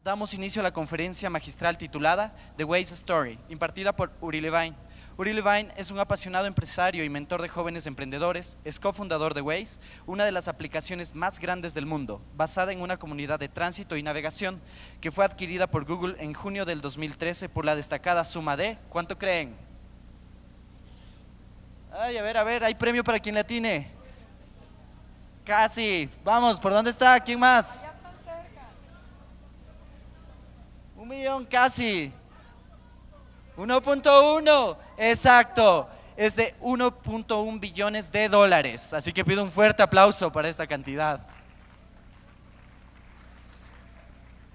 damos inicio a la conferencia magistral titulada The Waze Story, impartida por Uri Levine. Uri Levine es un apasionado empresario y mentor de jóvenes emprendedores, es cofundador de Waze, una de las aplicaciones más grandes del mundo, basada en una comunidad de tránsito y navegación, que fue adquirida por Google en junio del 2013 por la destacada suma de, ¿cuánto creen? Ay, a ver, hay premio para quien le atine. Casi, vamos, ¿por dónde está? ¿Quién más? Ya están cerca. 1 millón casi. 1.1, exacto, es de 1.1 billones de dólares, así que pido un fuerte aplauso para esta cantidad.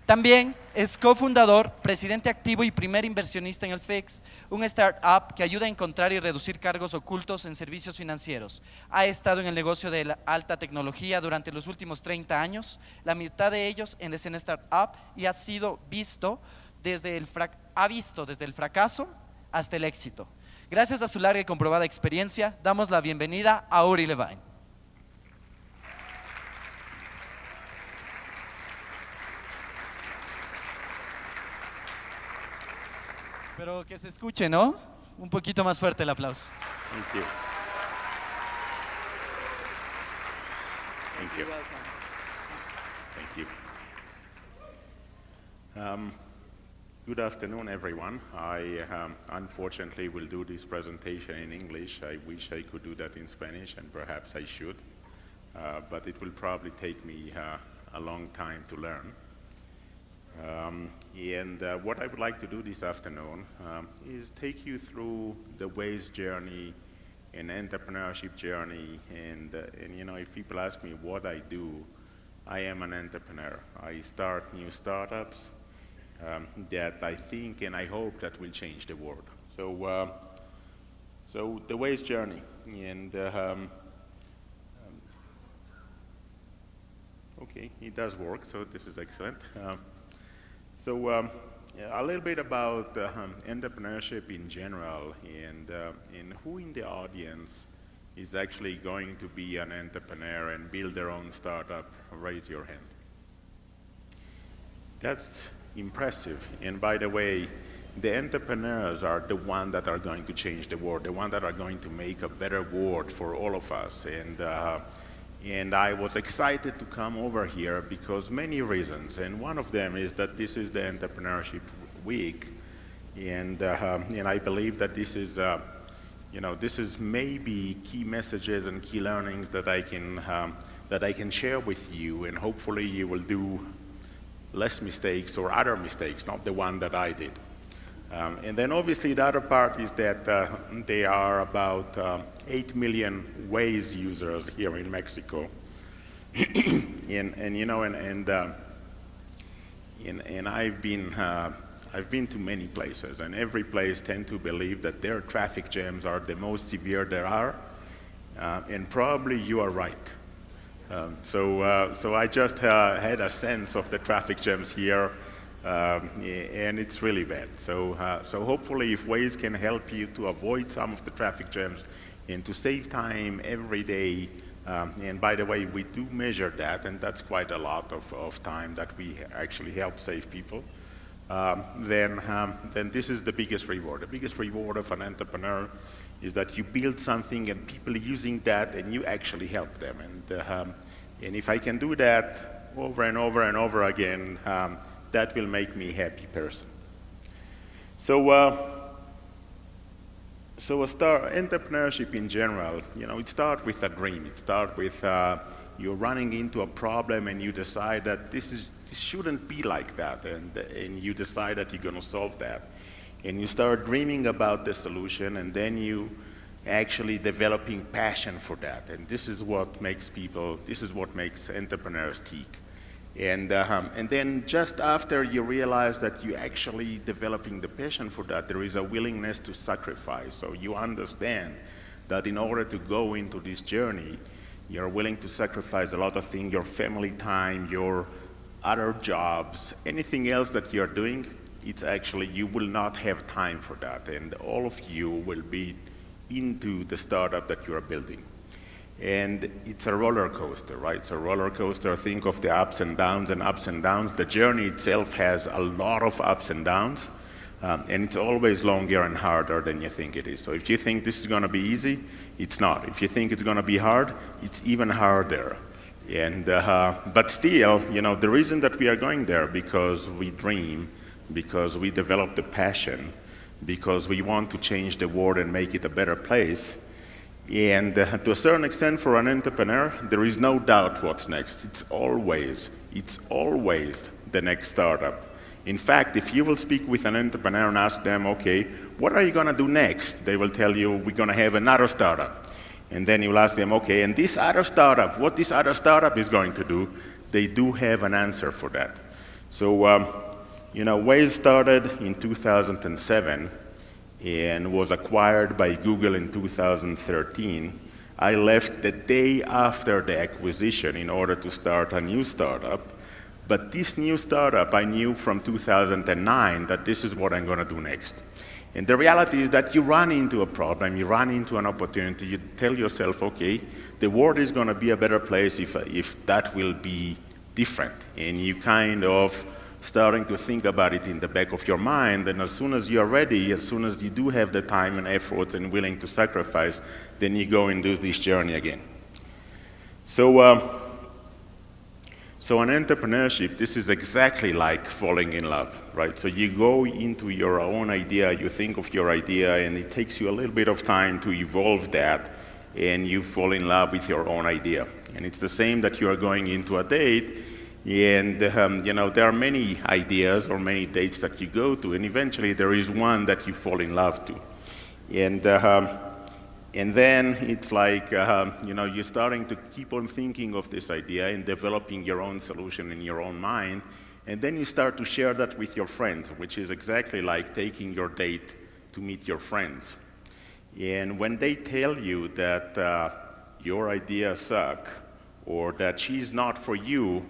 También es cofundador, presidente activo y primer inversionista en el FIX, un startup que ayuda a encontrar y reducir cargos ocultos en servicios financieros. Ha estado en el negocio de la alta tecnología durante los últimos 30 años, la mitad de ellos en la escena startup, y ha visto desde el fracaso hasta el éxito. Gracias a su larga y comprobada experiencia, damos la bienvenida a Uri Levine. Pero que se escuche, ¿no? Un poquito más fuerte el aplauso. Thank you. Thank you. Thank you. Good afternoon, everyone. I unfortunately will do this presentation in English. I wish I could do that in Spanish, and perhaps I should. But it will probably take me a long time to learn. What I would like to do this afternoon is take you through the Waze journey and entrepreneurship journey. And you know, if people ask me what I do, I am an entrepreneur. I start new startups that I think and I hope that will change the world. So the Waze journey, and okay, it does work, so this is excellent. A little bit about entrepreneurship in general, and who in the audience is actually going to be an entrepreneur and build their own startup. Raise your hand. That's impressive. And by the way, the entrepreneurs are the ones that are going to change the world, the ones that are going to make a better world for all of us. And I was excited to come over here because many reasons, and one of them is that this is the Entrepreneurship Week, and I believe that this is, this is maybe key messages and key learnings that I can share with you, and hopefully you will do less mistakes or other mistakes, not the one that I did. And then obviously the other part is that there are about 8 million Waze users here in Mexico. And I've been to many places, and every place tend to believe that their traffic jams are the most severe there are, and probably you are right. So I just had a sense of the traffic jams here, and it's really bad. So hopefully if Waze can help you to avoid some of the traffic jams and to save time every day, and by the way, we do measure that, and that's quite a lot of time that we actually help save people, then this is the biggest reward. The biggest reward of an entrepreneur is that you build something and people using that and you actually help them. And if I can do that over and over and over again, that will make me a happy person. Entrepreneurship in general, it starts with a dream. It starts with you're running into a problem and you decide that this shouldn't be like that, and you decide that you're going to solve that. And you start dreaming about the solution, and then you actually developing passion for that. And this is what makes entrepreneurs tick. And then just after you realize that you actually developing the passion for that, there is a willingness to sacrifice. So you understand that in order to go into this journey, you're willing to sacrifice a lot of things, your family time, your other jobs, anything else that you're doing, it's actually, you will not have time for that. And all of you will be into the startup that you are building. And it's a roller coaster, right? It's a roller coaster. Think of the ups and downs and ups and downs. The journey itself has a lot of ups and downs, and it's always longer and harder than you think it is. So if you think this is going to be easy, it's not. If you think it's going to be hard, it's even harder. And but still, the reason that we are going there, because we dream, because we develop the passion, because we want to change the world and make it a better place. And to a certain extent, for an entrepreneur, there is no doubt what's next. It's always the next startup. In fact, if you will speak with an entrepreneur and ask them, okay, what are you going to do next? They will tell you, we're going to have another startup. And then you'll ask them, okay, and this other startup, what this other startup is going to do, they do have an answer for that. So, Waze started in 2007. And was acquired by Google in 2013. I left the day after the acquisition in order to start a new startup. But this new startup, I knew from 2009 that this is what I'm going to do next. And the reality is that you run into a problem, you run into an opportunity, you tell yourself, okay, the world is going to be a better place if that will be different. And you kind of starting to think about it in the back of your mind, and as soon as you're ready, as soon as you do have the time and effort and willing to sacrifice, then you go and do this journey again. So an entrepreneurship, this is exactly like falling in love, right? So you go into your own idea, you think of your idea, and it takes you a little bit of time to evolve that, and you fall in love with your own idea. And it's the same that you are going into a date. And there are many ideas or many dates that you go to, and eventually there is one that you fall in love to. And then it's like, you're starting to keep on thinking of this idea and developing your own solution in your own mind, and then you start to share that with your friends, which is exactly like taking your date to meet your friends. And when they tell you that your ideas suck, or that she's not for you,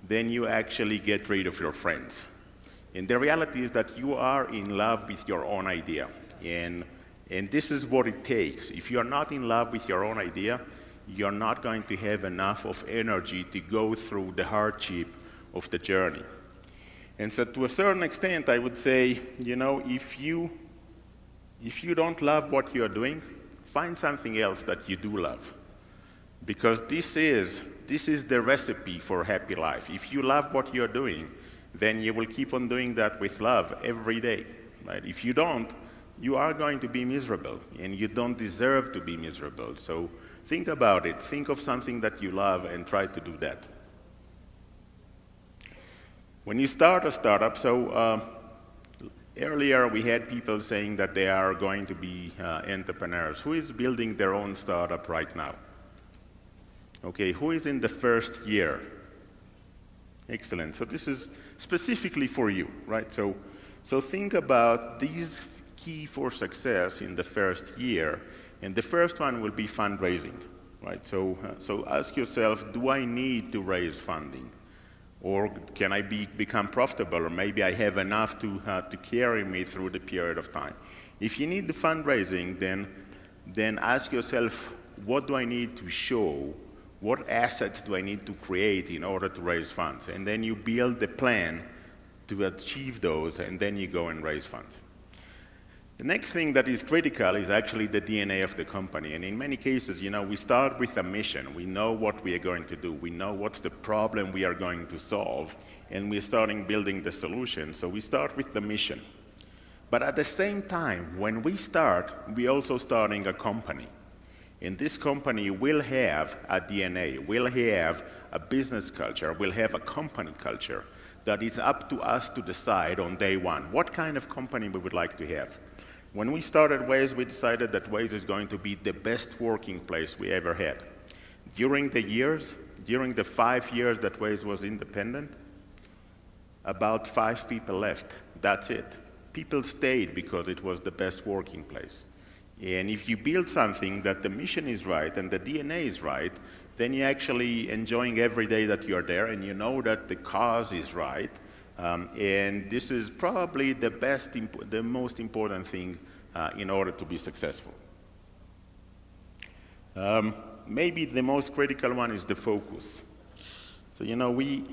then you actually get rid of your friends. And the reality is that you are in love with your own idea. And this is what it takes. If you're not in love with your own idea, you're not going to have enough of energy to go through the hardship of the journey. And so to a certain extent, I would say, if you don't love what you're doing, find something else that you do love. Because this is the recipe for a happy life. If you love what you're doing, then you will keep on doing that with love every day. Right? If you don't, you are going to be miserable, and you don't deserve to be miserable. So think about it. Think of something that you love and try to do that. When you start a startup, earlier we had people saying that they are going to be entrepreneurs. Who is building their own startup right now? Okay, who is in the first year? Excellent. So this is specifically for you, right? So think about these key for success in the first year, and the first one will be fundraising, right? So ask yourself, do I need to raise funding? Or can I become profitable, or maybe I have enough to carry me through the period of time? If you need the fundraising, then ask yourself, what do I need to show? What assets do I need to create in order to raise funds? And then you build the plan to achieve those, and then you go and raise funds. The next thing that is critical is actually the DNA of the company. And in many cases, we start with a mission. We know what we are going to do. We know what's the problem we are going to solve, and we're starting building the solution. So we start with the mission. But at the same time, when we start, we're also starting a company. And this company will have a DNA, will have a business culture, will have a company culture that is up to us to decide on day one what kind of company we would like to have. When we started Waze, we decided that Waze is going to be the best working place we ever had. During the 5 years that Waze was independent, about 5 people left. That's it. People stayed because it was the best working place. And if you build something that the mission is right and the DNA is right, then you're actually enjoying every day that you're there, and you know that the cause is right. And this is probably the most important thing in order to be successful. maybe the most critical one is the focus. So, we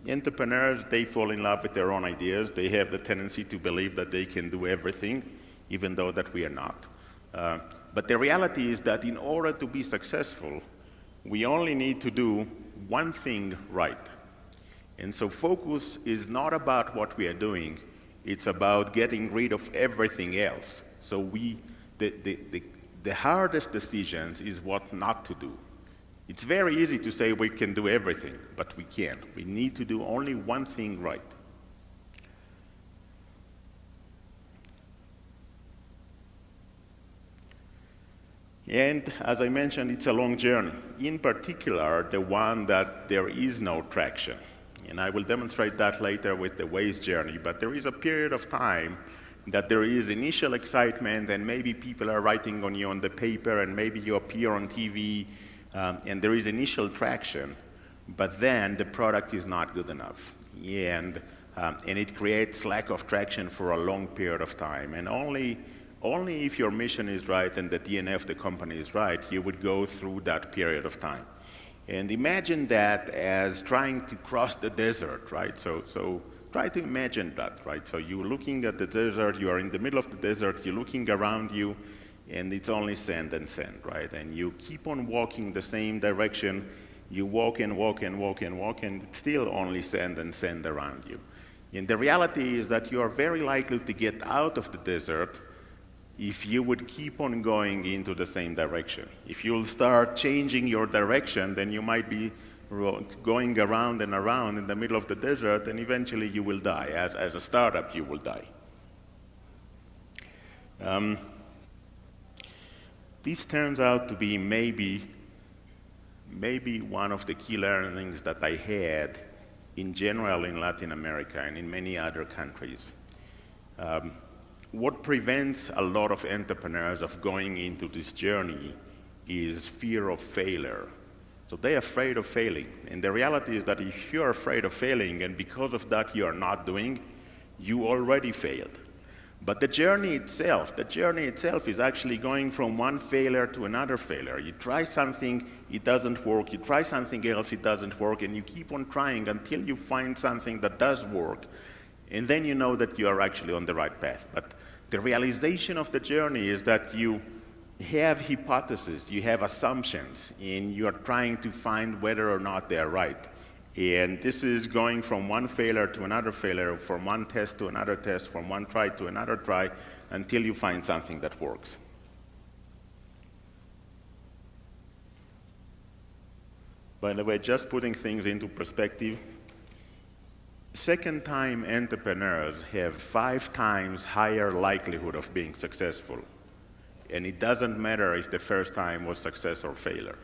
entrepreneurs, they fall in love with their own ideas. They have the tendency to believe that they can do everything, even though that we are not. But the reality is that in order to be successful, we only need to do one thing right. And so focus is not about what we are doing, it's about getting rid of everything else. So the hardest decisions is what not to do. It's very easy to say we can do everything, but we can't. We need to do only one thing right. And as I mentioned, it's a long journey. In particular, the one that there is no traction. And I will demonstrate that later with the waze journey. But there is a period of time that there is initial excitement, and maybe people are writing on you on the paper, and maybe you appear on TV, and there is initial traction. But then the product is not good enough. And it creates lack of traction for a long period of time. And only if your mission is right and the DNA of the company is right, you would go through that period of time. And imagine that as trying to cross the desert, right? So try to imagine that, right? So you're looking at the desert, you are in the middle of the desert, you're looking around you, and it's only sand and sand, right? And you keep on walking the same direction, you walk and walk and walk and walk, and it's still only sand and sand around you. And the reality is that you are very likely to get out of the desert if you would keep on going into the same direction. If you'll start changing your direction, then you might be going around and around in the middle of the desert, and eventually you will die. As a startup, you will die. This turns out to be maybe one of the key learnings that I had in general in Latin America and in many other countries. What prevents a lot of entrepreneurs of going into this journey is fear of failure. So they're afraid of failing. And the reality is that if you're afraid of failing and because of that you are not doing, you already failed. But the journey itself is actually going from one failure to another failure. You try something, it doesn't work. You try something else, it doesn't work. And you keep on trying until you find something that does work. And then you know that you are actually on the right path. But the realization of the journey is that you have hypotheses, you have assumptions, and you are trying to find whether or not they are right. And this is going from one failure to another failure, from one test to another test, from one try to another try, until you find something that works. By the way, just putting things into perspective, second-time entrepreneurs have 5 times higher likelihood of being successful. And it doesn't matter if the first time was success or failure.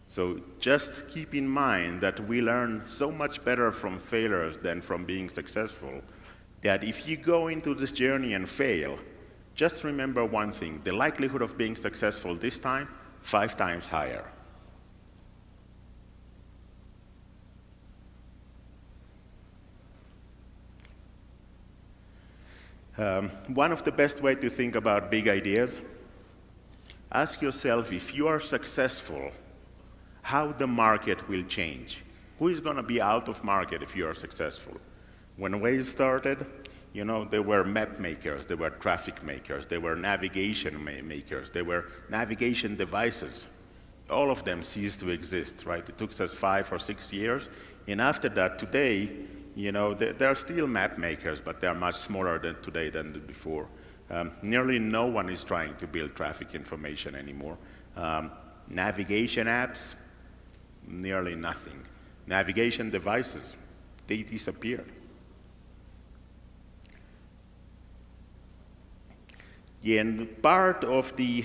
So just keep in mind that we learn so much better from failures than from being successful, that if you go into this journey and fail, just remember one thing: the likelihood of being successful this time, 5 times higher. One of the best ways to think about big ideas, ask yourself, if you are successful, how the market will change. Who is going to be out of market if you are successful? When Waze started, there were map makers, there were traffic makers, there were navigation makers, there were navigation devices. All of them ceased to exist, right? It took us 5 or 6 years. And after that, today, there are still map makers, but they are much smaller today than before. Nearly no one is trying to build traffic information anymore. Navigation apps, nearly nothing. Navigation devices, they disappeared. And part of the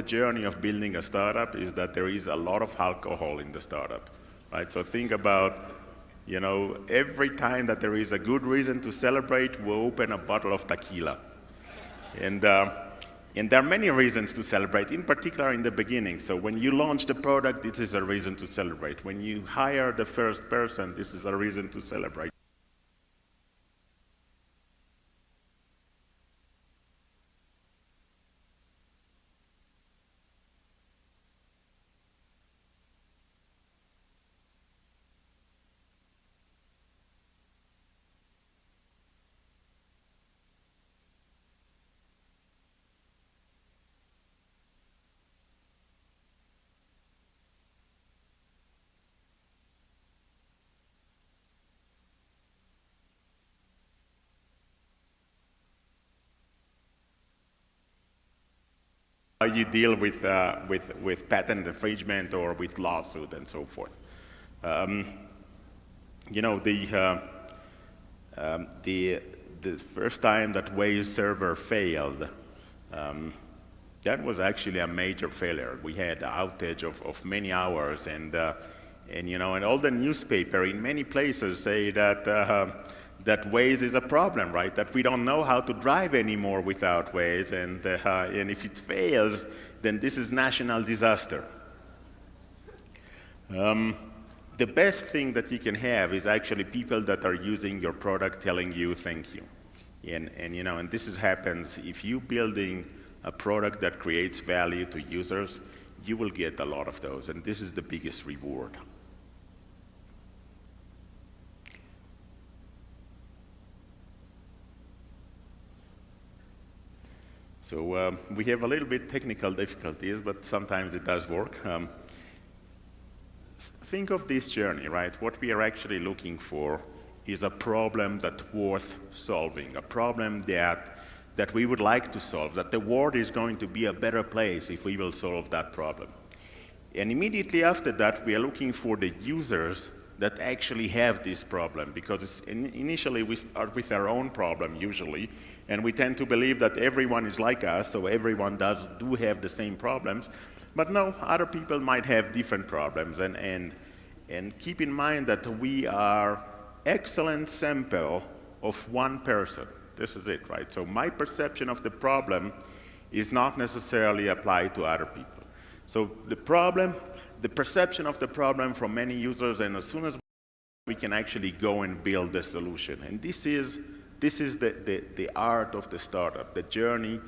journey of building a startup is that there is a lot of alcohol in the startup, right? So think about, every time that there is a good reason to celebrate, we'll open a bottle of tequila. And there are many reasons to celebrate, in particular in the beginning. So when you launch the product, this is a reason to celebrate. When you hire the first person, this is a reason to celebrate. how you deal with patent infringement or with lawsuit and so forth. You know, the first time that Waze server failed, that was actually a major failure. We had an outage of many hours, and you know, and all the newspaper in many places say that that Waze is a problem, right? That we don't know how to drive anymore without Waze, and if it fails, then this is national disaster. The best thing that you can have is actually people that are using your product telling you thank you. And you know, and this happens if you're building a product that creates value to users, you will get a lot of those, and this is the biggest reward. So we have a little bit technical difficulties, but sometimes it does work. Think of this journey, right? What we are actually looking for is a problem that's worth solving, a problem that we would like to solve, that the world is going to be a better place if we will solve that problem. And immediately after that, we are looking for the users that actually have this problem, because initially we start with our own problem usually, and we tend to believe that everyone is like us, so everyone do have the same problems. But no, other people might have different problems, and keep in mind that we are excellent sample of one person. This is it, right? So my perception of the problem is not necessarily applied to other people. So the perception of the problem from many users, and as soon as we can actually go and build the solution. And this is the art of the startup, the journey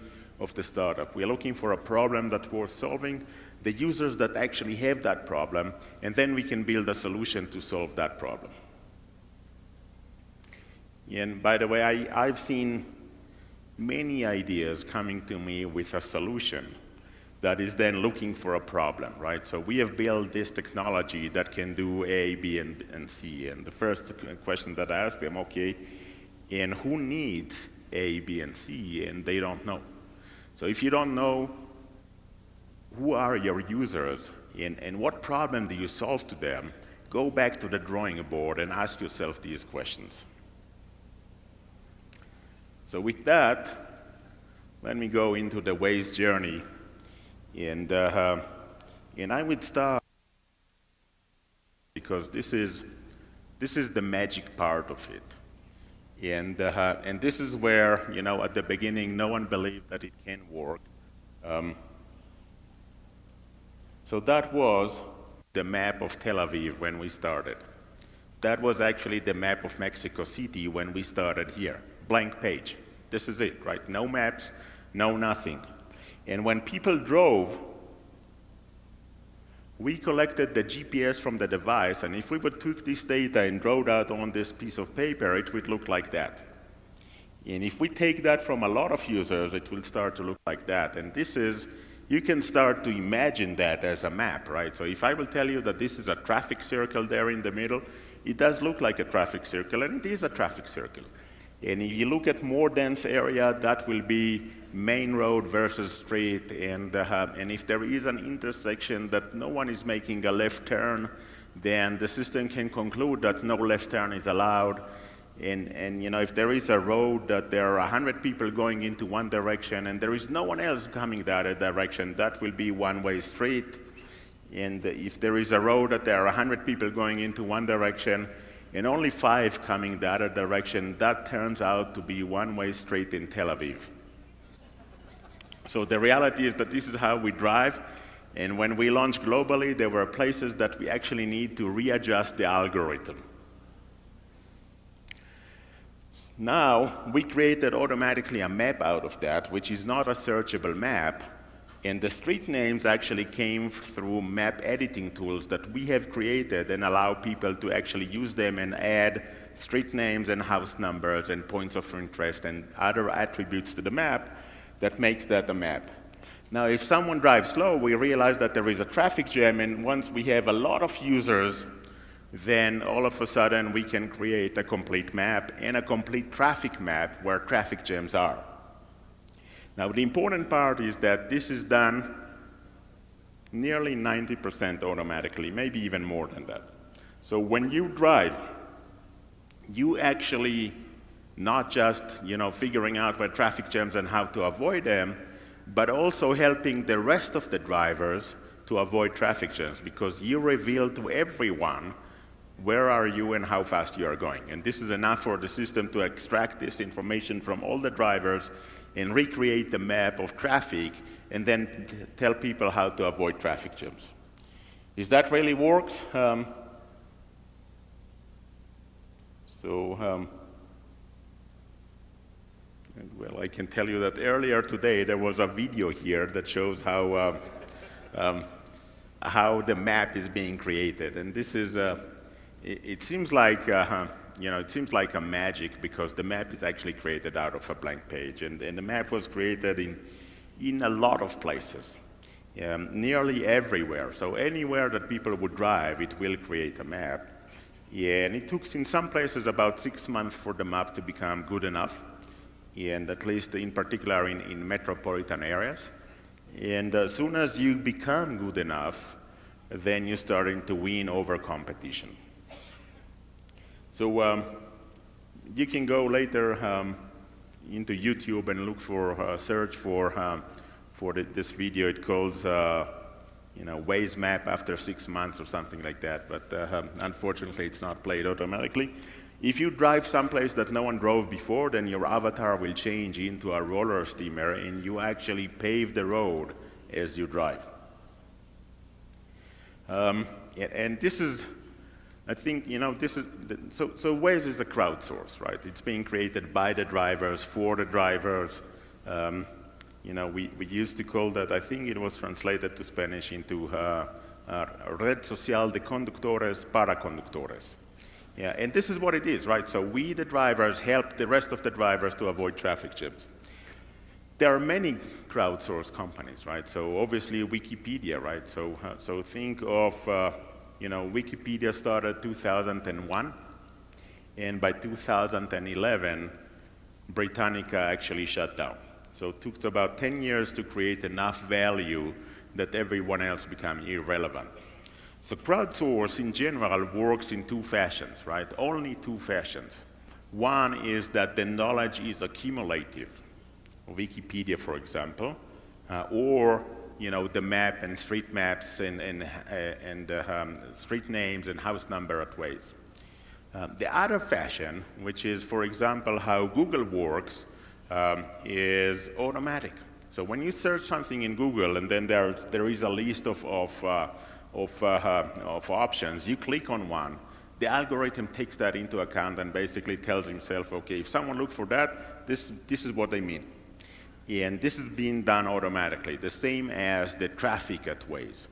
of the startup. We are looking for a problem that's worth solving, the users that actually have that problem, and then we can build a solution to solve that problem. And by the way, I've seen many ideas coming to me with a solution that is then looking for a problem, right? So we have built this technology that can do A, B, and C. And the first question that I asked them, okay, and who needs A, B, and C? And they don't know. So if you don't know who are your users and what problem do you solve to them, go back to the drawing board and ask yourself these questions. So with that, let me go into the Waze journey. And I would start because this is the magic part of it. And this is where, you know, at the beginning, no one believed that it can work. So that was the map of Tel Aviv when we started. That was actually the map of Mexico City when we started here. Blank page. This is it, right? No maps, no nothing. And when people drove, we collected the GPS from the device, and if we would took this data and draw that on this piece of paper, it would look like that. And if we take that from a lot of users, it will start to look like that. And this is, you can start to imagine that as a map, right? So if I will tell you that this is a traffic circle there in the middle, it does look like a traffic circle, and it is a traffic circle. And if you look at more dense area, that will be main road versus street, and if there is an intersection that no one is making a left turn, then the system can conclude that no left turn is allowed. And you know, if there is a road that there are 100 people going into one direction and there is no one else coming that direction, that will be one-way street. And if there is a road that there are 100 people going into one direction and only 5 coming the other direction, that turns out to be one-way street in Tel Aviv. So the reality is that this is how we drive, and when we launched globally, there were places that we actually need to readjust the algorithm. Now, we created automatically a map out of that, which is not a searchable map, and the street names actually came through map editing tools that we have created and allow people to actually use them and add street names and house numbers and points of interest and other attributes to the map that makes that a map. Now, if someone drives slow, we realize that there is a traffic jam, and once we have a lot of users, then all of a sudden we can create a complete map and a complete traffic map where traffic jams are. Now, the important part is that this is done nearly 90% automatically, maybe even more than that. So when you drive, you actually not just figuring out where traffic jams and how to avoid them, but also helping the rest of the drivers to avoid traffic jams, because you reveal to everyone where are you and how fast you are going. And this is enough for the system to extract this information from all the drivers and recreate the map of traffic and then tell people how to avoid traffic jams. Is that really works? Well, I can tell you that earlier today there was a video here that shows how the map is being created, and this is it seems like it seems like a magic, because the map is actually created out of a blank page, and the map was created in a lot of places, nearly everywhere. So anywhere that people would drive, it will create a map. Yeah, and it took in some places about 6 months for the map to become good enough, and at least in particular in metropolitan areas. And as soon as you become good enough, then you're starting to win over competition. So you can go later into YouTube and look for, search for this video. It calls waze map after 6 months or something like that, but unfortunately it's not played automatically. If you drive someplace that no one drove before, then your avatar will change into a roller steamer, and you actually pave the road as you drive. And this is, I think, this is, so Waze is a crowdsource, right? It's being created by the drivers, for the drivers. We used to call that, I think it was translated to Spanish into red social de conductores para conductores. Yeah, and this is what it is, right? So we, the drivers, help the rest of the drivers to avoid traffic jams. There are many crowdsourced companies, right? So obviously Wikipedia, right? So think of, Wikipedia started 2001, and by 2011, Britannica actually shut down. So it took about 10 years to create enough value that everyone else became irrelevant. So crowdsource in general works in two fashions, right? Only two fashions. One is that the knowledge is accumulative. Wikipedia, for example, or the map and street maps and street names and house number at Waze. The other fashion, which is, for example, how Google works, is automatic. So when you search something in Google and then there is a list of options, you click on one, the algorithm takes that into account and basically tells himself, okay, if someone looks for that, this is what they mean. And this is being done automatically, the same as the traffic at Waze.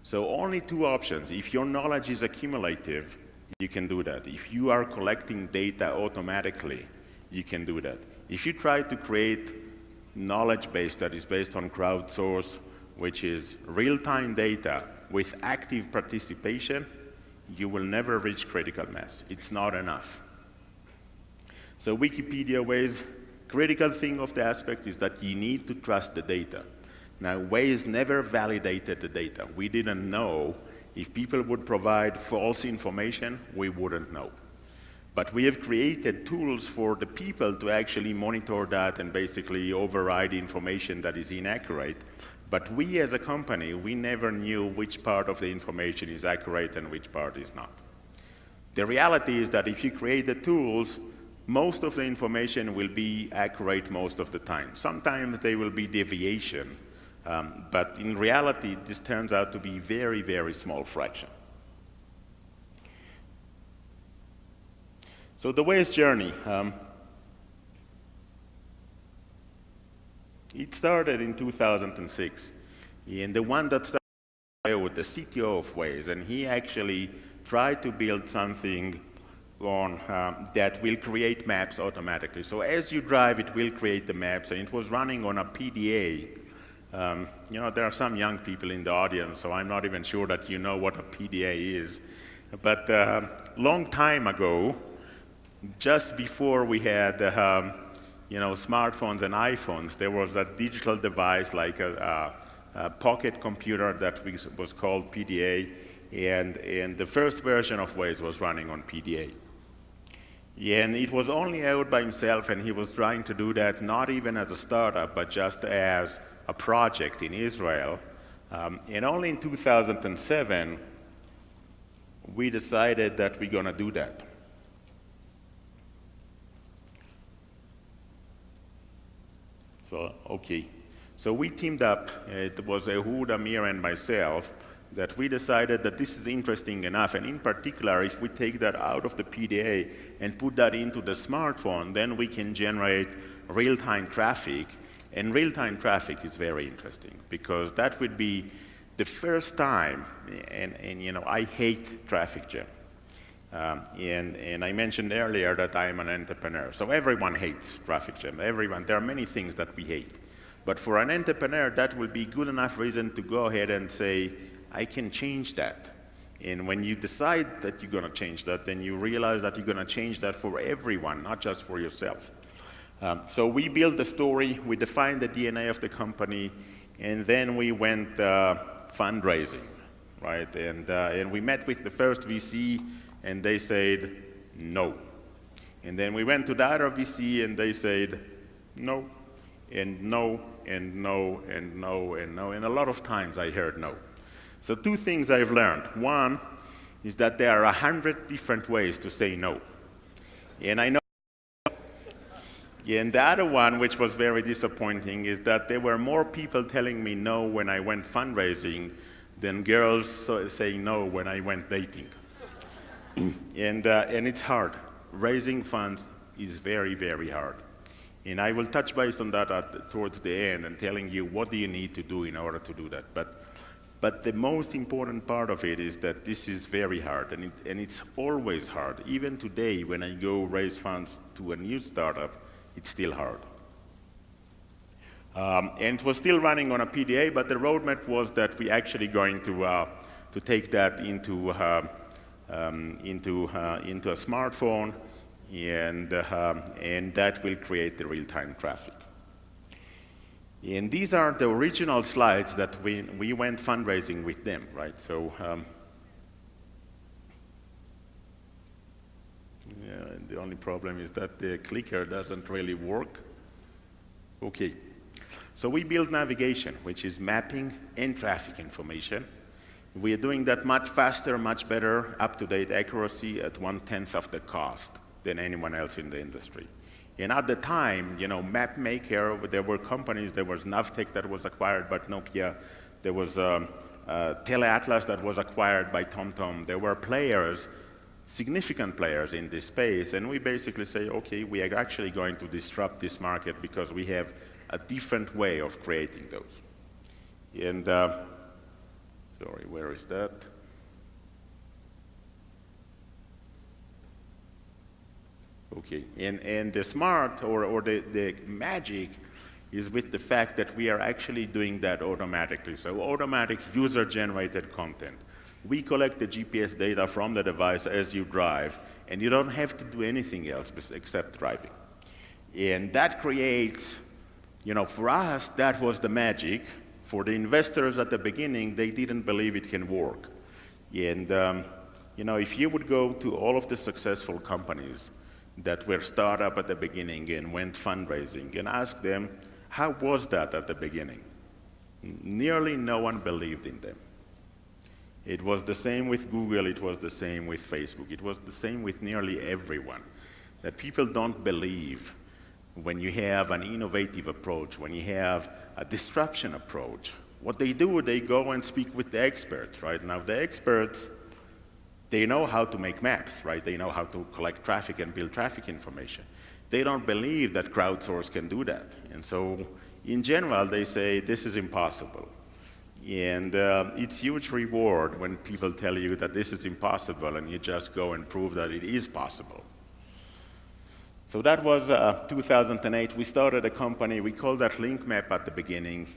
So only two options. If your knowledge is accumulative, you can do that. If you are collecting data automatically, you can do that. If you try to create knowledge base that is based on crowdsource, which is real-time data with active participation, you will never reach critical mass. It's not enough. So Wikipedia, Waze, critical thing of the aspect is that you need to trust the data. Now, Waze never validated the data. We didn't know. If people would provide false information, we wouldn't know. But we have created tools for the people to actually monitor that and basically override information that is inaccurate. But we as a company, we never knew which part of the information is accurate and which part is not. The reality is that if you create the tools, most of the information will be accurate most of the time. Sometimes there will be deviation, but in reality, this turns out to be very, very small fraction. So the Waze journey, it started in 2006, and the one that started with the CTO of Waze, and he actually tried to build something on that will create maps automatically. So as you drive, it will create the maps, and it was running on a PDA. There are some young people in the audience, so I'm not even sure that you know what a PDA is. But long time ago, just before we had smartphones and iPhones, there was a digital device like a pocket computer that was called PDA, and the first version of Waze was running on PDA. And it was only out by himself, and he was trying to do that not even as a startup, but just as a project in Israel. And only in 2007, we decided that we're going to do that. So, okay. So we teamed up. It was Ehud, Amir, and myself, that we decided that this is interesting enough, and in particular, if we take that out of the PDA and put that into the smartphone, then we can generate real-time traffic, and real-time traffic is very interesting, because that would be the first time, and I hate traffic jam. And I mentioned earlier that I am an entrepreneur, so everyone hates traffic jam, there are many things that we hate. But for an entrepreneur, that will be good enough reason to go ahead and say, I can change that. And when you decide that you're going to change that, then you realize that you're going to change that for everyone, not just for yourself. So we built the story, we defined the DNA of the company, and then we went fundraising, right? And we met with the first VC, and they said no. And then we went to the other VC, and they said no, and no, and no, and no, and no. And a lot of times I heard no. So two things I've learned. One is that there are 100 different ways to say no. And I know. And the other one, which was very disappointing, is that there were more people telling me no when I went fundraising than girls saying no when I went dating. And it's hard. Raising funds is very, very hard. And I will touch base on that towards the end and telling you what do you need to do in order to do that. But the most important part of it is that this is very hard, and it's always hard. Even today, when I go raise funds to a new startup, it's still hard. And it was still running on a PDA, but the roadmap was that we're actually going to take that into a smartphone, and that will create the real-time traffic. And these are the original slides that we went fundraising with them, right? So, the only problem is that the clicker doesn't really work. Okay. So we built navigation, which is mapping and traffic information. We are doing that much faster, much better, up-to-date accuracy at 1/10 of the cost than anyone else in the industry. And at the time, MapMaker, there were companies, there was Navtech that was acquired by Nokia, there was TeleAtlas that was acquired by TomTom. There were players, significant players in this space, and we basically say, okay, we are actually going to disrupt this market because we have a different way of creating those. And, sorry, where is that? Okay, and the smart or the magic is with the fact that we are actually doing that automatically. So automatic user-generated content. We collect the GPS data from the device as you drive, and you don't have to do anything else except driving. And that creates, for us, that was the magic. For the investors at the beginning, they didn't believe it can work. And, if you would go to all of the successful companies that were startup at the beginning and went fundraising and ask them, how was that at the beginning? Nearly no one believed in them. It was the same with Google, it was the same with Facebook, it was the same with nearly everyone. That people don't believe when you have an innovative approach, when you have a disruption approach. What they do, they go and speak with the experts, right? Now the experts, they know how to make maps, right? They know how to collect traffic and build traffic information. They don't believe that crowdsource can do that. And so, in general, they say, this is impossible. And it's huge reward when people tell you that this is impossible and you just go and prove that it is possible. So that was 2008. We started a company, we called that LinkMap at the beginning,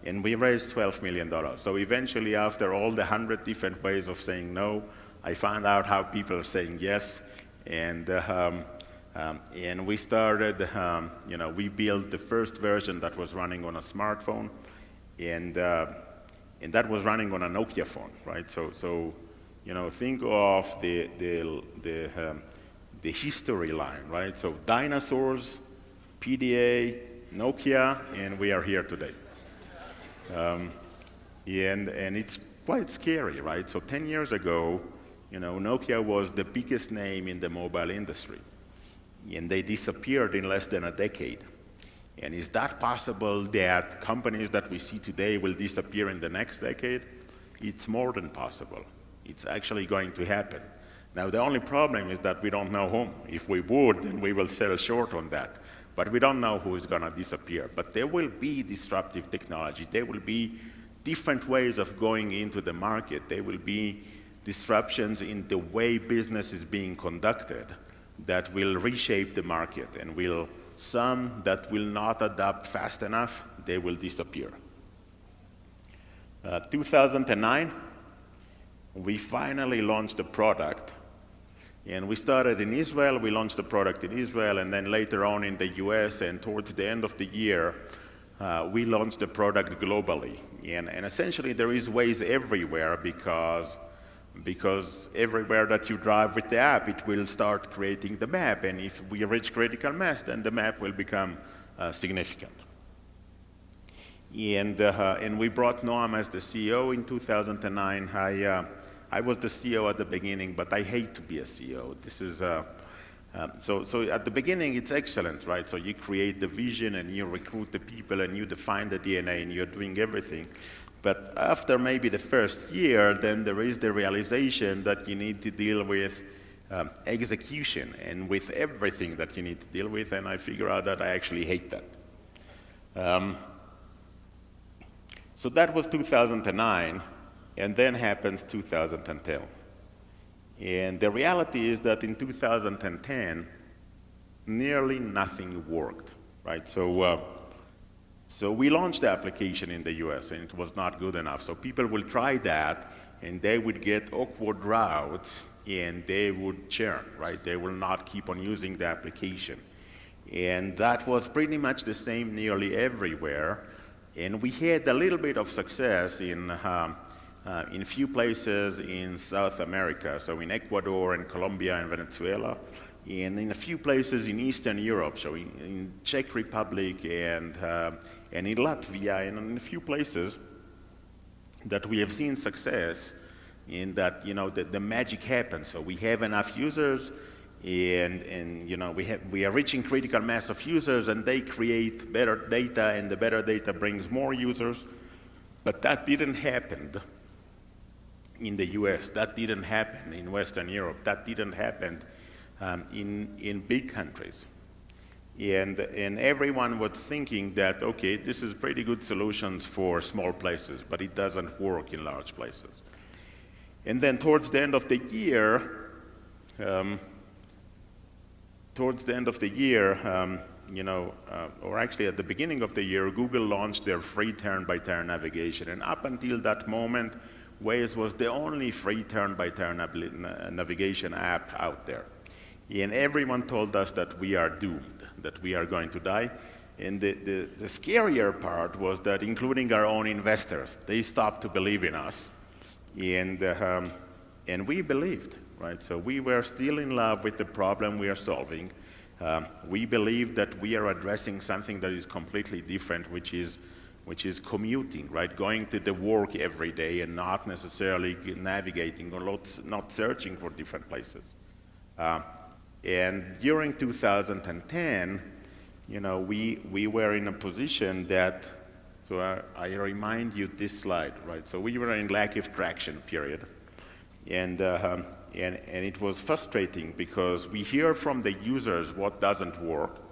and we raised $12 million. So eventually, after all the 100 different ways of saying no, I found out how people are saying yes, and And we started, we built the first version that was running on a smartphone, and that was running on a Nokia phone, right? So think of the history line, right? So dinosaurs, PDA, Nokia, and we are here today. And it's quite scary, right? So 10 years ago, Nokia was the biggest name in the mobile industry, and they disappeared in less than a decade. And is that possible that companies that we see today will disappear in the next decade? It's more than possible. It's actually going to happen. Now, the only problem is that we don't know whom. If we would, then we will sell short on that. But we don't know who is going to disappear. But there will be disruptive technology. There will be different ways of going into the market. There will be disruptions in the way business is being conducted that will reshape the market, and some that will not adapt fast enough, they will disappear. 2009, we finally launched a product. And we started in Israel, we launched the product in Israel, and then later on in the US, and towards the end of the year, we launched the product globally. And essentially there is ways everywhere because everywhere that you drive with the app, it will start creating the map. And if we reach critical mass, then the map will become significant. And we brought Noam as the CEO in 2009. I was the CEO at the beginning, but I hate to be a CEO. This is so at the beginning it's excellent, right? So you create the vision and you recruit the people and you define the DNA and you're doing everything. But after maybe the first year, then there is the realization that you need to deal with execution and with everything that you need to deal with, and I figure out that I actually hate that. So that was 2009. And then happens 2010. And the reality is that in 2010, nearly nothing worked, right? So we launched the application in the US, and it was not good enough. So people will try that, and they would get awkward routes, and they would churn, right? They will not keep on using the application. And that was pretty much the same nearly everywhere. And we had a little bit of success in a few places in South America, so in Ecuador and Colombia and Venezuela, and in a few places in Eastern Europe, so in Czech Republic and in Latvia, and in a few places that we have seen success in that, the magic happens. So we have enough users, and we are reaching critical mass of users, and they create better data, and the better data brings more users. But that didn't happen in the US, that didn't happen in Western Europe, that didn't happen in big countries. And everyone was thinking that, okay, this is pretty good solutions for small places, but it doesn't work in large places. And then towards the end of the year, or actually at the beginning of the year, Google launched their free turn-by-turn navigation. And up until that moment, Waze was the only free turn-by-turn navigation app out there. And everyone told us that we are doomed, that we are going to die. And the scarier part was that, including our own investors, they stopped to believe in us. And we believed, right? So we were still in love with the problem we are solving. We believe that we are addressing something that is completely different, which is commuting, right? Going to the work every day and not necessarily navigating or not searching for different places. And during 2010, we were in a position that, so I remind you this slide, right? So we were in lack of traction period. And it was frustrating because we hear from the users what doesn't work,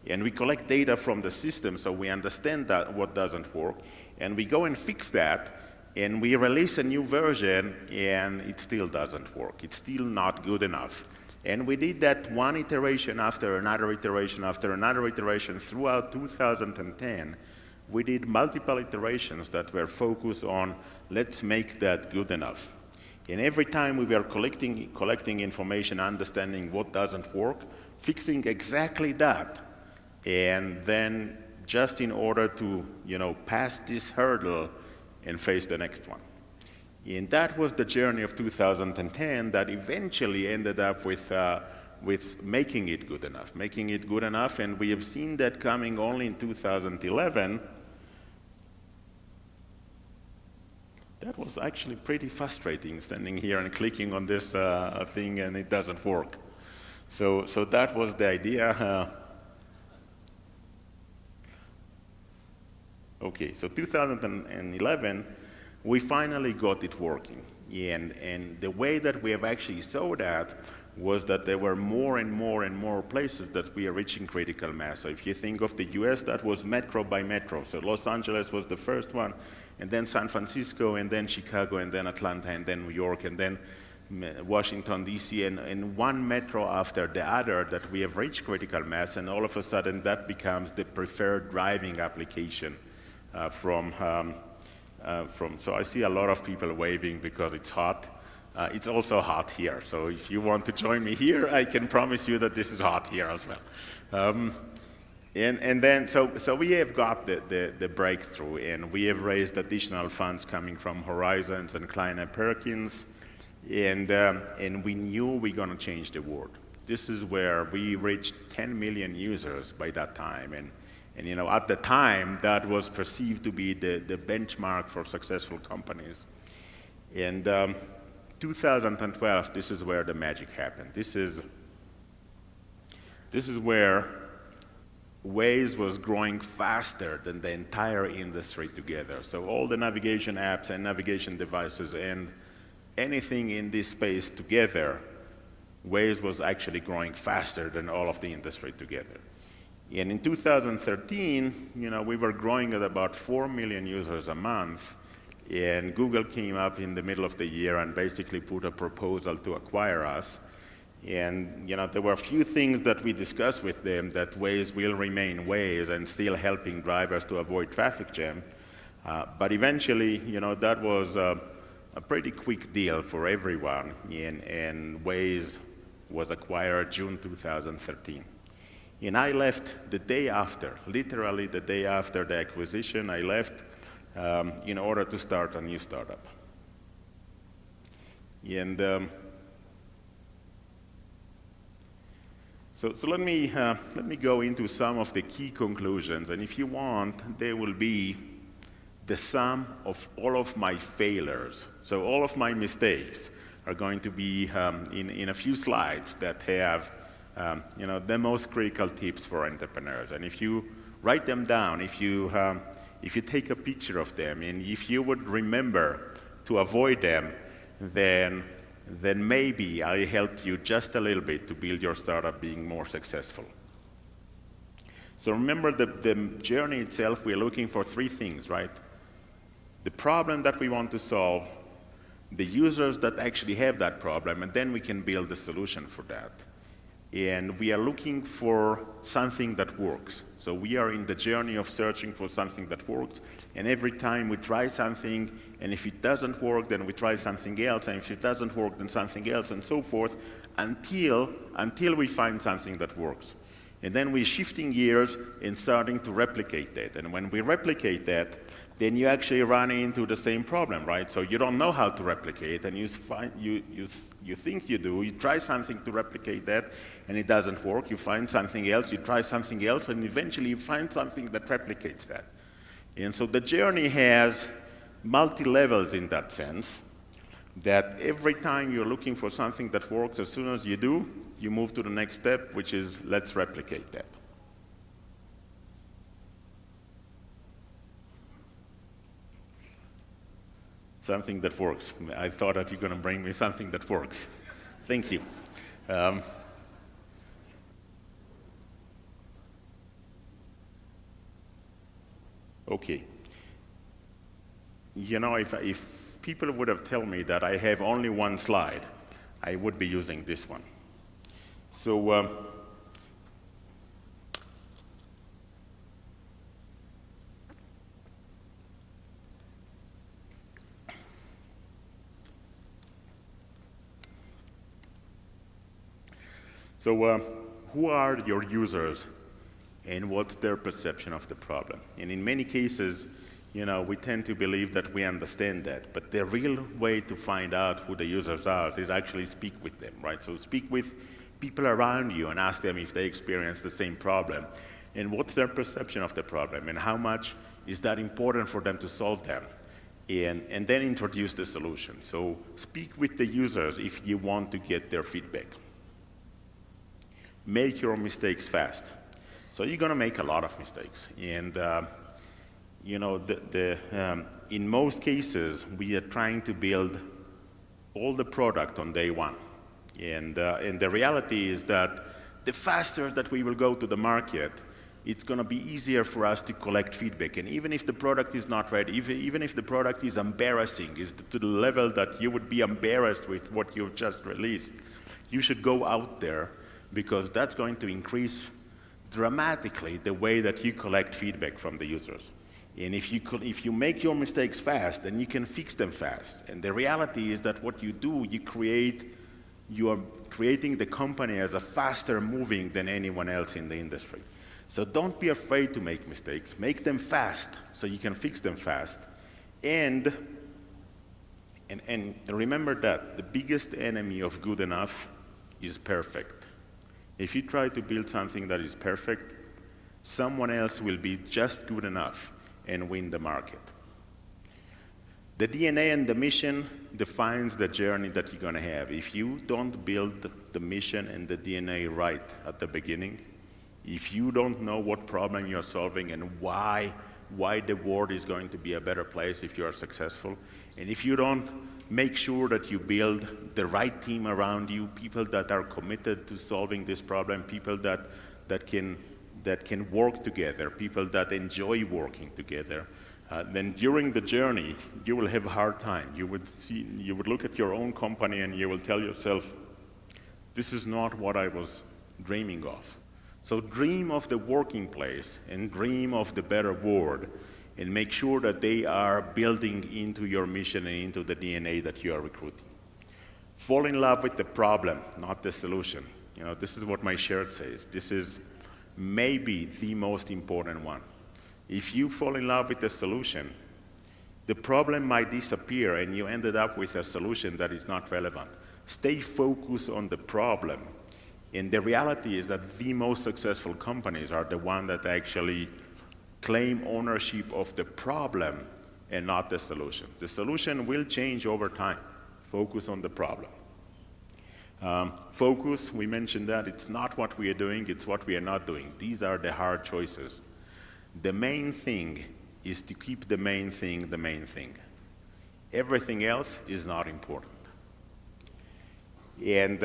and we collect data from the system so we understand that what doesn't work, and we go and fix that, and we release a new version, and it still doesn't work. It's still not good enough. And we did that one iteration after another iteration after another iteration throughout 2010. We did multiple iterations that were focused on, let's make that good enough. And every time we were collecting information, understanding what doesn't work, fixing exactly that, and then just in order to, pass this hurdle and face the next one. And that was the journey of 2010 that eventually ended up with making it good enough, and we have seen that coming only in 2011. That was actually pretty frustrating, standing here and clicking on this thing and it doesn't work. So that was the idea. Okay, so 2011, we finally got it working. And the way that we have actually saw that was that there were more and more places that we are reaching critical mass. So if you think of the US, that was metro by metro. So Los Angeles was the first one, and then San Francisco, and then Chicago, and then Atlanta, and then New York, and then Washington, D.C., and one metro after the other that we have reached critical mass, and all of a sudden that becomes the preferred driving application so I see a lot of people waving because it's hot. It's also hot here, so if you want to join me here, I can promise you that this is hot here as well. And then, so we have got the breakthrough, and we have raised additional funds coming from Horizons and Kleiner Perkins, and we knew we were going to change the world. This is where we reached 10 million users by that time, and at the time, that was perceived to be the benchmark for successful companies. And 2012, this is where the magic happened. This is where Waze was growing faster than the entire industry together. So all the navigation apps and navigation devices and anything in this space together, Waze was actually growing faster than all of the industry together. And in 2013, we were growing at about 4 million users a month, and Google came up in the middle of the year and basically put a proposal to acquire us. And there were a few things that we discussed with them, that Waze will remain Waze and still helping drivers to avoid traffic jam. But eventually, that was a pretty quick deal for everyone, and Waze was acquired June 2013. And I left the day after, literally the day after the acquisition, I left in order to start a new startup. And so let me go into some of the key conclusions, and if you want, they will be the sum of all of my failures. So all of my mistakes are going to be in a few slides that have the most critical tips for entrepreneurs. And if you write them down, if you take a picture of them, and if you would remember to avoid them, then maybe I helped you just a little bit to build your startup being more successful. So remember the journey itself, we're looking for three things, right? The problem that we want to solve, the users that actually have that problem, and then we can build a solution for that. And we are looking for something that works. So we are in the journey of searching for something that works, and every time we try something, and if it doesn't work, then we try something else, and if it doesn't work, then something else, and so forth, until we find something that works. And then we're shifting gears and starting to replicate that. And when we replicate that, then you actually run into the same problem, right? So you don't know how to replicate, and you think you do. You try something to replicate that, and it doesn't work. You find something else, you try something else, and eventually you find something that replicates that. And so the journey has multi-levels in that sense, that every time you're looking for something that works, as soon as you do, you move to the next step, which is let's replicate that. Something that works. I thought that you're going to bring me something that works. Thank you. Okay. If people would have told me that I have only one slide, I would be using this one. So who are your users and what's their perception of the problem. And in many cases, we tend to believe that we understand that, but the real way to find out who the users are is actually speak with them, right? So speak with people around you and ask them if they experience the same problem and what's their perception of the problem and how much is that important for them to solve them, and then introduce the solution. So speak with the users if you want to get their feedback. Make your mistakes fast. So you're going to make a lot of mistakes, and in most cases, we are trying to build all the product on day one. And the reality is that the faster that we will go to the market, it's going to be easier for us to collect feedback. And even if the product is not ready, even if the product is embarrassing, is to the level that you would be embarrassed with what you've just released, you should go out there, because that's going to increase dramatically the way that you collect feedback from the users. And if you make your mistakes fast, then you can fix them fast. And the reality is that what you do, you are creating the company as a faster moving than anyone else in the industry. So don't be afraid to make mistakes. Make them fast so you can fix them fast. And remember that the biggest enemy of good enough is perfect. If you try to build something that is perfect, someone else will be just good enough and win the market. The DNA and the mission defines the journey that you're going to have. If you don't build the mission and the DNA right at the beginning, if you don't know what problem you're solving and why the world is going to be a better place if you are successful, and if you don't make sure that you build the right team around you, people that are committed to solving this problem, people that can work together, people that enjoy working together, then during the journey, you will have a hard time. You would look at your own company and you will tell yourself, this is not what I was dreaming of. So dream of the working place and dream of the better world, and make sure that they are building into your mission and into the DNA that you are recruiting. Fall in love with the problem, not the solution. This is what my shirt says. This is maybe the most important one. If you fall in love with the solution, the problem might disappear and you ended up with a solution that is not relevant. Stay focused on the problem. And the reality is that the most successful companies are the ones that actually claim ownership of the problem and not the solution. The solution will change over time. Focus on the problem. Focus, we mentioned that, it's not what we are doing, it's what we are not doing. These are the hard choices. The main thing is to keep the main thing the main thing. Everything else is not important. And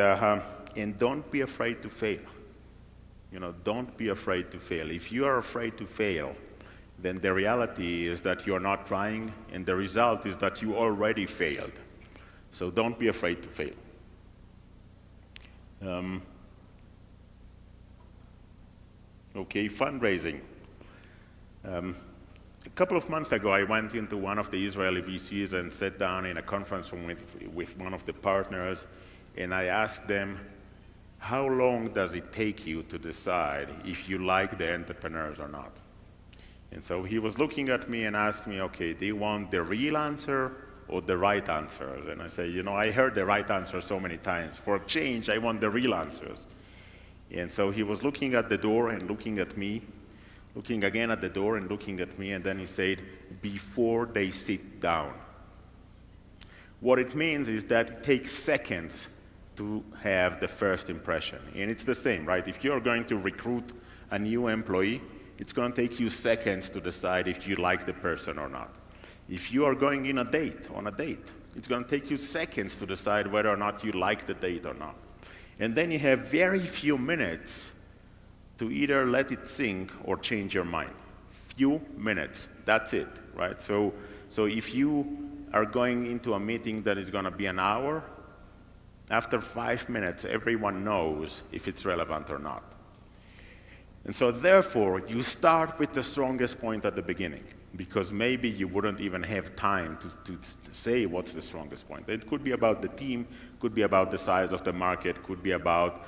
don't be afraid to fail. Don't be afraid to fail. If you are afraid to fail, then the reality is that you're not trying, and the result is that you already failed. So don't be afraid to fail. Okay, fundraising. A couple of months ago, I went into one of the Israeli VCs and sat down in a conference room with one of the partners, and I asked them, how long does it take you to decide if you like the entrepreneurs or not? And so he was looking at me and asked me, okay, do you want the real answer or the right answers? And I say, I heard the right answer so many times. For a change, I want the real answers. And so he was looking at the door and looking at me, looking again at the door and looking at me, and then he said, before they sit down. What it means is that it takes seconds to have the first impression. And it's the same, right? If you're going to recruit a new employee, it's going to take you seconds to decide if you like the person or not. If you are going on a date, it's going to take you seconds to decide whether or not you like the date or not. And then you have very few minutes to either let it sink or change your mind. Few minutes, that's it, right? So if you are going into a meeting that is going to be an hour, after 5 minutes, everyone knows if it's relevant or not. And so therefore, you start with the strongest point at the beginning, because maybe you wouldn't even have time to say what's the strongest point. It could be about the team, could be about the size of the market, could be about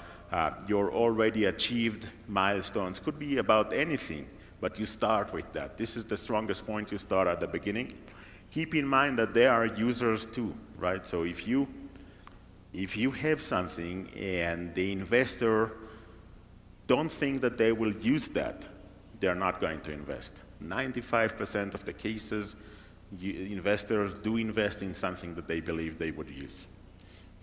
your already achieved milestones. Could be about anything, but you start with that. This is the strongest point. You start at the beginning. Keep in mind that there are users too, right? So if you have something and the investor don't think that they will use that, they're not going to invest. 95% of the cases, investors do invest in something that they believe they would use.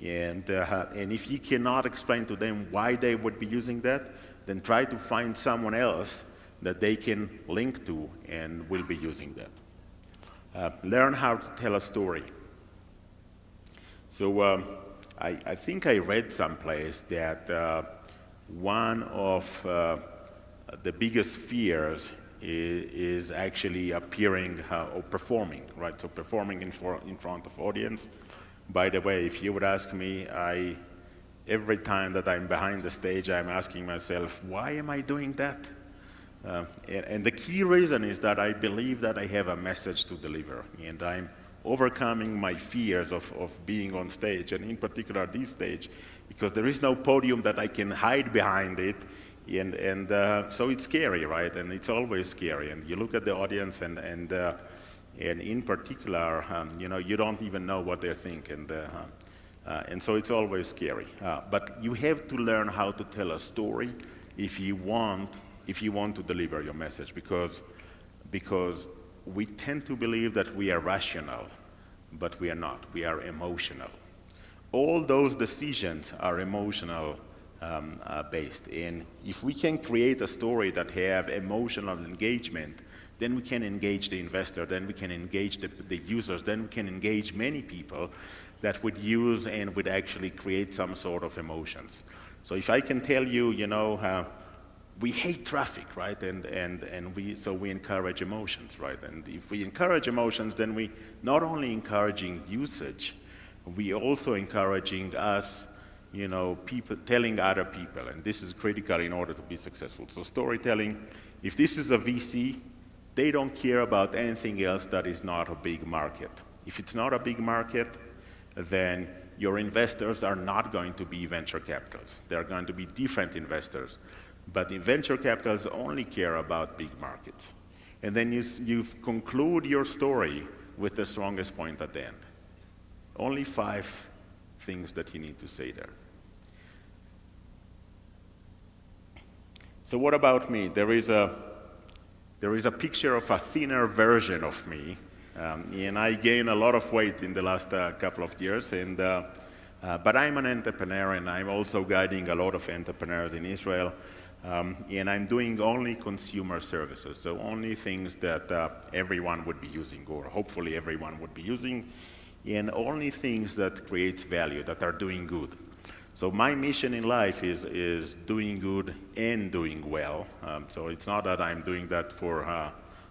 And if you cannot explain to them why they would be using that, then try to find someone else that they can link to and will be using that. Learn how to tell a story. So I think I read someplace that one of the biggest fears is actually appearing or performing, right? So performing in front of audience. By the way, if you would ask me, every time that I'm behind the stage, I'm asking myself, why am I doing that? And the key reason is that I believe that I have a message to deliver, and I'm overcoming my fears of being on stage, and in particular this stage, because there is no podium that I can hide behind it, and so it's scary, right? And it's always scary. And you look at the audience, and in particular, you don't even know what they think, and so it's always scary. But you have to learn how to tell a story if you want to deliver your message, because we tend to believe that we are rational, but we are not. We are emotional. All those decisions are emotional based. And if we can create a story that have emotional engagement, then we can engage the investor, then we can engage the users, then we can engage many people that would use and would actually create some sort of emotions. So if I can tell you, we hate traffic, right? And we encourage emotions, right? And if we encourage emotions, then we not only encouraging usage, we also encouraging us, people telling other people, and this is critical in order to be successful. So storytelling, if this is a VC, they don't care about anything else that is not a big market. If it's not a big market, then your investors are not going to be venture capitals. They're going to be different investors. But the venture capitals only care about big markets. And then you conclude your story with the strongest point at the end. Only 5 things that you need to say there. So what about me? There is a picture of a thinner version of me, and I gained a lot of weight in the last couple of years. But I'm an entrepreneur, and I'm also guiding a lot of entrepreneurs in Israel. And I'm doing only consumer services, so only things that everyone would be using, or hopefully everyone would be using, and only things that creates value, that are doing good. So my mission in life is doing good and doing well. So it's not that I'm doing that for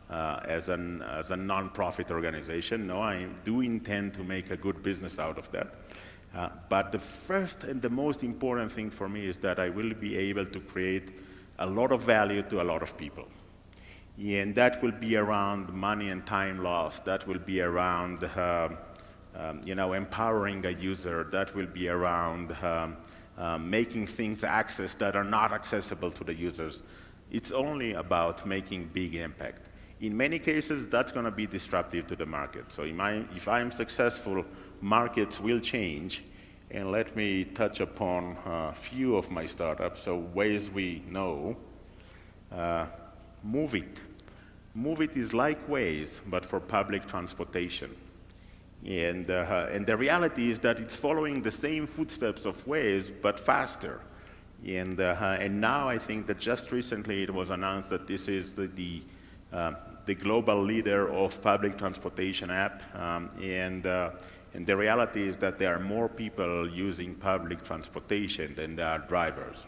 as a non-profit organization. No, I do intend to make a good business out of that. But the first and the most important thing for me is that I will be able to create a lot of value to a lot of people. And that will be around money and time lost. That will be around empowering a user. That will be around making things access that are not accessible to the users. It's only about making big impact. In many cases, that's going to be disruptive to the market. So if I'm successful, markets will change. And let me touch upon a few of my startups. So ways we know. Move It. Move It is like Waze, but for public transportation. And the reality is that it's following the same footsteps of Waze, but faster. And now I think that just recently it was announced that this is the global leader of public transportation app. And the reality is that there are more people using public transportation than there are drivers.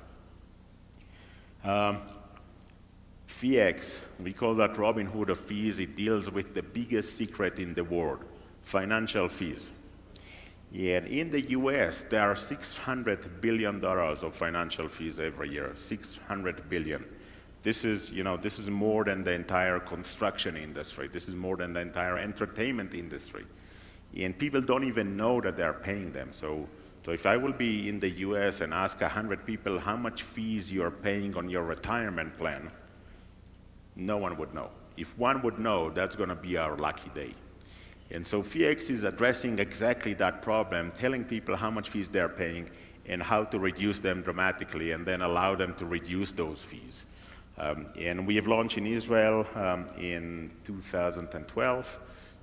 FeeX, we call that Robin Hood of fees. It deals with the biggest secret in the world, financial fees. And in the US, there are $600 billion of financial fees every year, 600 billion. This is more than the entire construction industry. This is more than the entire entertainment industry. And people don't even know that they're paying them. So So if I will be in the US and ask 100 people how much fees you are paying on your retirement plan, no one would know. If one would know, that's going to be our lucky day. And so FEX is addressing exactly that problem, telling people how much fees they're paying and how to reduce them dramatically and then allow them to reduce those fees. And we have launched in Israel in 2012,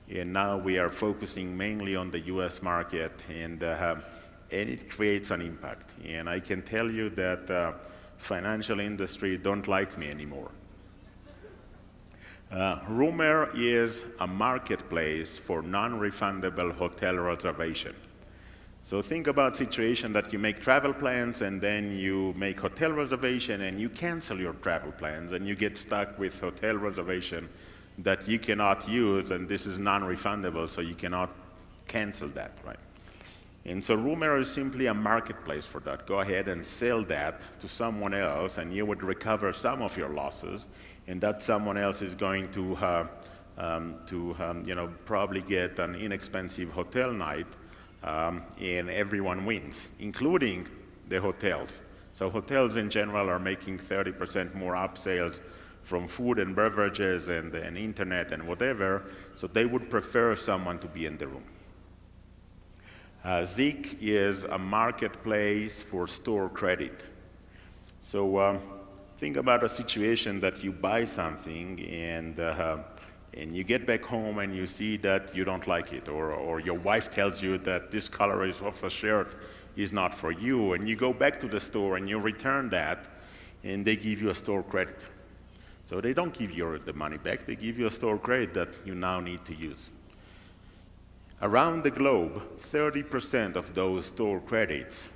and now we are focusing mainly on the US market, and it creates an impact. And I can tell you that financial industry don't like me anymore. Rumor is a marketplace for non-refundable hotel reservation. So think about situation that you make travel plans and then you make hotel reservation and you cancel your travel plans and you get stuck with hotel reservation that you cannot use, and this is non-refundable, so you cannot cancel that, right? And so Rumor is simply a marketplace for that. Go ahead and sell that to someone else and you would recover some of your losses, and that someone else is going to probably get an inexpensive hotel night, and everyone wins, including the hotels. So hotels in general are making 30% more upsales from food and beverages and internet and whatever, so they would prefer someone to be in the room. Zik is a marketplace for store credit. So think about a situation that you buy something and you get back home and you see that you don't like it, or your wife tells you that this color of the shirt is not for you, and you go back to the store and you return that, and they give you a store credit. So they don't give you the money back, they give you a store credit that you now need to use. Around the globe, 30% of those store credits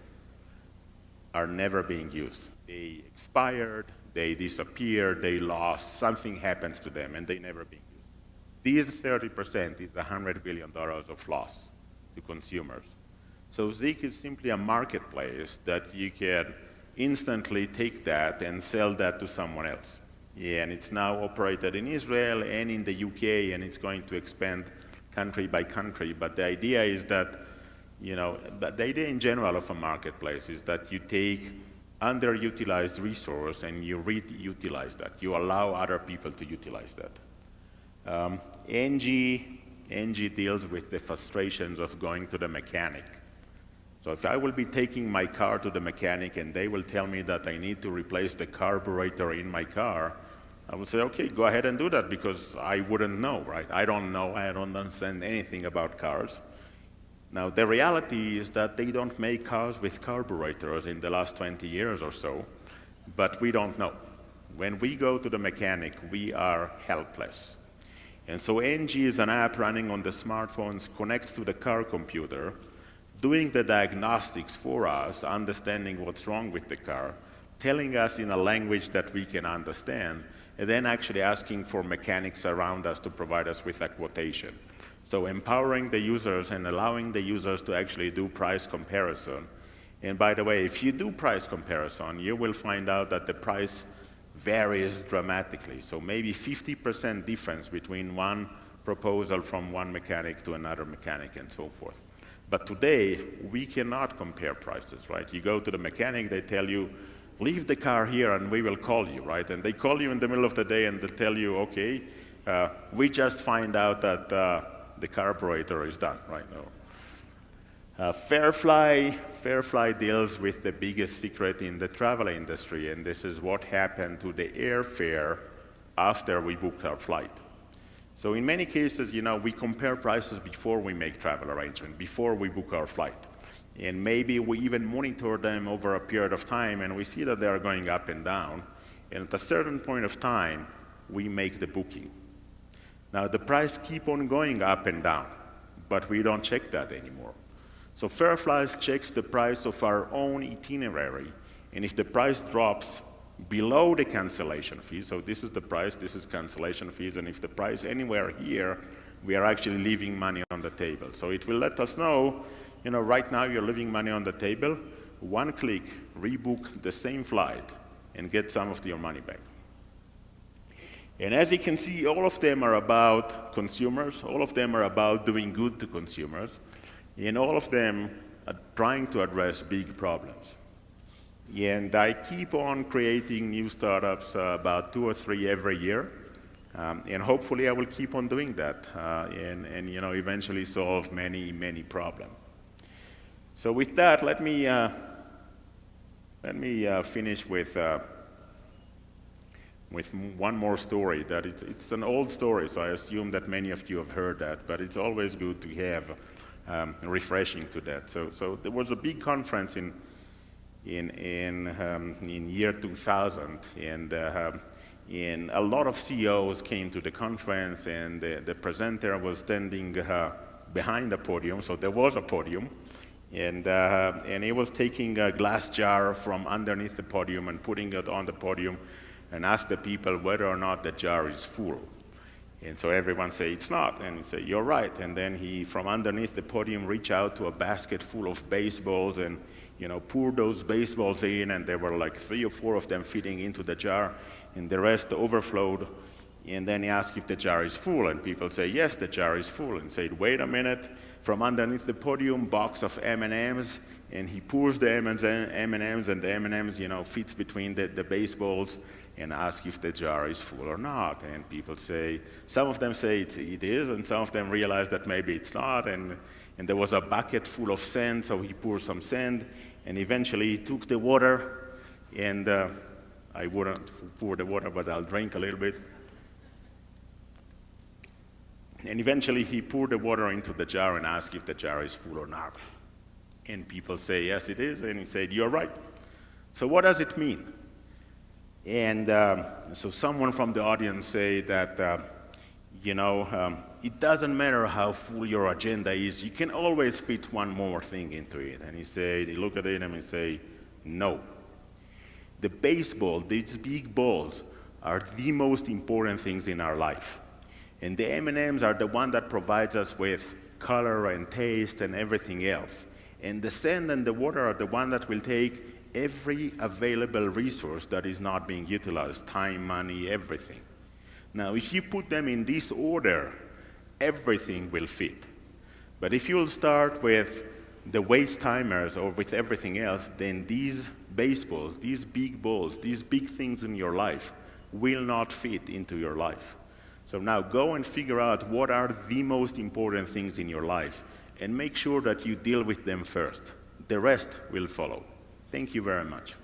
are never being used. They expired, they disappeared, they lost, something happens to them, and they never being used. These 30% is $100 billion of loss to consumers. So Zik is simply a marketplace that you can instantly take that and sell that to someone else. Yeah, and it's now operated in Israel and in the UK, and it's going to expand country by country. But the idea is that, but the idea in general of a marketplace is that you take underutilized resource and you reutilize that. You allow other people to utilize that. NG deals with the frustrations of going to the mechanic. So if I will be taking my car to the mechanic and they will tell me that I need to replace the carburetor in my car, I would say, okay, go ahead and do that, because I wouldn't know, right? I don't know, I don't understand anything about cars. Now, the reality is that they don't make cars with carburetors in the last 20 years or so, but we don't know. When we go to the mechanic, we are helpless. And so NG is an app running on the smartphones, connects to the car computer, doing the diagnostics for us, understanding what's wrong with the car, telling us in a language that we can understand, and then actually asking for mechanics around us to provide us with a quotation. So empowering the users and allowing the users to actually do price comparison. And by the way, if you do price comparison, you will find out that the price varies dramatically. So maybe 50% difference between one proposal from one mechanic to another mechanic and so forth. But today, we cannot compare prices, right? You go to the mechanic, they tell you, leave the car here and we will call you, right? And they call you in the middle of the day and they tell you, okay, we just find out that the carburetor is done, right? No. Fairfly deals with the biggest secret in the travel industry, and this is what happened to the airfare after we booked our flight. So in many cases, we compare prices before we make travel arrangement, before we book our flight. And maybe we even monitor them over a period of time, and we see that they are going up and down. And at a certain point of time, we make the booking. Now, the price keep on going up and down, but we don't check that anymore. So Fairfly checks the price of our own itinerary, and if the price drops below the cancellation fee, so this is the price, this is cancellation fees, and if the price anywhere here, we are actually leaving money on the table. So it will let us know, right now you're leaving money on the table, one click, rebook the same flight, and get some of your money back. And as you can see, all of them are about consumers, all of them are about doing good to consumers, and all of them trying to address big problems. And I keep on creating new startups, about 2 or 3 every year. And hopefully I will keep on doing that and eventually solve many, many problems. So with that, let me finish with one more story. That it's an old story, so I assume that many of you have heard that, but it's always good to have refreshing to that. So there was a big conference in year 2000, and a lot of CEOs came to the conference, and the presenter was standing behind the podium, so there was a podium, and he was taking a glass jar from underneath the podium and putting it on the podium and asked the people whether or not the jar is full. And so everyone say it's not, and he say you're right. And then he, from underneath the podium, reached out to a basket full of baseballs and poured those baseballs in, and there were like 3 or 4 of them fitting into the jar, and the rest overflowed. And then he asked if the jar is full, and people say yes, the jar is full. And said, wait a minute, from underneath the podium, box of M&Ms, and he pours the M&Ms, and the M&Ms, fits between the baseballs, and ask if the jar is full or not. And people say, some of them say it is, and some of them realize that maybe it's not. And there was a bucket full of sand, so he poured some sand, and eventually he took the water, and I wouldn't pour the water, but I'll drink a little bit. And eventually he poured the water into the jar and asked if the jar is full or not. And people say, yes, it is, and he said, you're right. So what does it mean? And so someone from the audience say that, it doesn't matter how full your agenda is, you can always fit one more thing into it. And he look at it and he say, no. The baseball, these big balls, are the most important things in our life. And the M&Ms are the one that provides us with color and taste and everything else. And the sand and the water are the one that will take every available resource that is not being utilized, time, money, everything. Now, if you put them in this order, everything will fit. But if you'll start with the waste timers or with everything else, then these baseballs, these big balls, these big things in your life will not fit into your life. So now go and figure out what are the most important things in your life and make sure that you deal with them first. The rest will follow. Thank you very much.